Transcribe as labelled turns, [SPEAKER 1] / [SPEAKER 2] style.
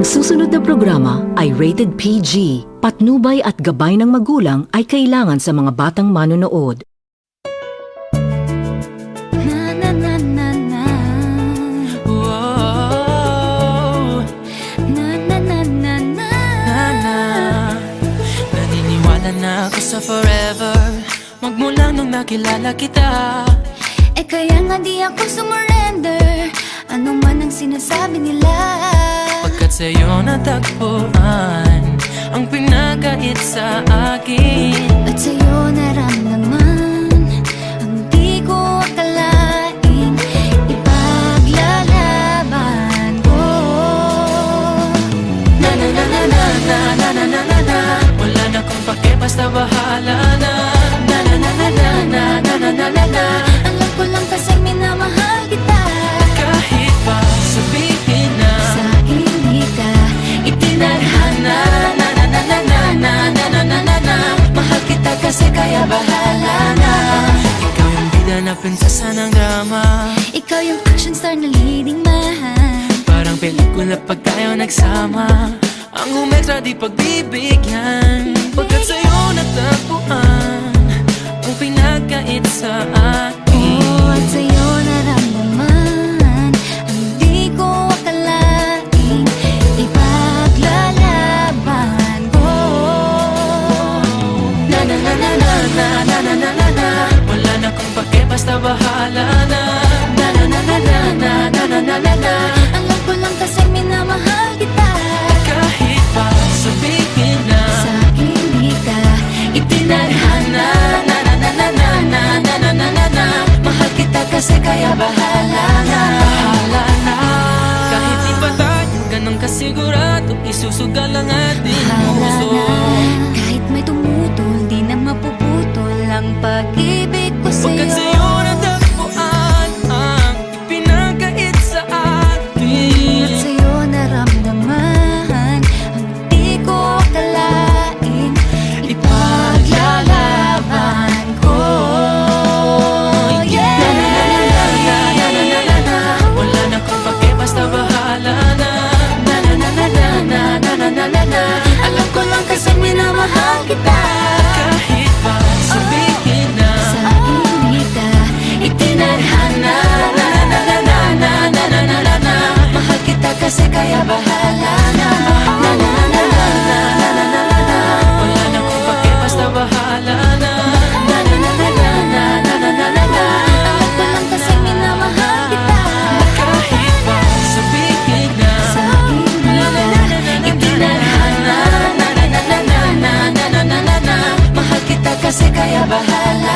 [SPEAKER 1] Ang susunod na programa ay rated PG. Patnubay at gabay ng magulang ay kailangan sa mga batang manonood.
[SPEAKER 2] Na na na na na.
[SPEAKER 3] Whoa.
[SPEAKER 2] Na na na na na.
[SPEAKER 3] Na. Naniniwala na ako sa forever, magmula nung nakilala kita.
[SPEAKER 2] Eh kaya nga di ako sumurrender, ano man ang sinasabi nila.
[SPEAKER 3] Pagkat sa'yo natagpuan ang pinakait sa akin.
[SPEAKER 2] At sa'yo naramdaman ang di ko akalaing ipaglalaban ko.
[SPEAKER 3] Na na na na na na na na na na na. Wala na kung pake, basta bahala na. Na na na na na na na na na na na.
[SPEAKER 2] Alam ko lang kasi minamahal kita.
[SPEAKER 3] Kahit pa sabihin na
[SPEAKER 2] Sa akin di ka
[SPEAKER 3] itinadhana. Na na na na na na na na na na na. Mahal kita kasi kaya bahala na. Ikaw yung bida na prinsesa ng drama.
[SPEAKER 2] Ikaw yung action star na leading man.
[SPEAKER 3] Parang pelikula pag tayo nagsama. Ang humextra di pagbibigyan. Pagkat sa'yo natagpuan ang pinagkait sa akin.
[SPEAKER 2] Oh, at sa'yo naramdaman ang di ko akalaing ipaglalaban ko.
[SPEAKER 3] Na na na na na na na na na na na. Wala na kung pake, basta bahala na. Na na na na na na na na na na na.
[SPEAKER 2] Alam ko lang kasi minamahal kita.
[SPEAKER 3] Kahit pa sabihin na
[SPEAKER 2] Sa akin di ka
[SPEAKER 3] itinadhana. Na na na na na na na na na na na. Mahal kita kasi kaya bahala na. Bahala na. Kahit di pa tayo ganun kasigurado, isusugal ang ating
[SPEAKER 2] bahala
[SPEAKER 3] puso.
[SPEAKER 2] na. Kahit may tumutol, di na mapuputol ang pag-ibig ko
[SPEAKER 3] Pagkat
[SPEAKER 2] sa'yo.
[SPEAKER 3] sa'yo natagpuan ang pinagkait sa
[SPEAKER 2] At
[SPEAKER 3] atin.
[SPEAKER 2] sa'yo naramdaman ang di ko akalaing ipaglalaban ko. Yeah!
[SPEAKER 3] Wala na kung pake, basta bahala na. Na na na na na na na na na na na.
[SPEAKER 2] Alam ko lang kasi minamahal kita.
[SPEAKER 3] Kahit pa sabihin na
[SPEAKER 2] Sa akin di ka
[SPEAKER 3] itinadhana. Na na na na na na na na na na na. Mahal kita kasi kaya bahala na. Na na na na na na na na na na. Wala na kung pake, basta bahala na. Na na na na na na na na na na na.
[SPEAKER 2] Alam ko lang kasi minamahal kita.
[SPEAKER 3] Kahit pa sabihin na
[SPEAKER 2] Sa akin di ka
[SPEAKER 3] itinadhana. Na na na na na na na na na na. Mahal kita kasi kaya bahala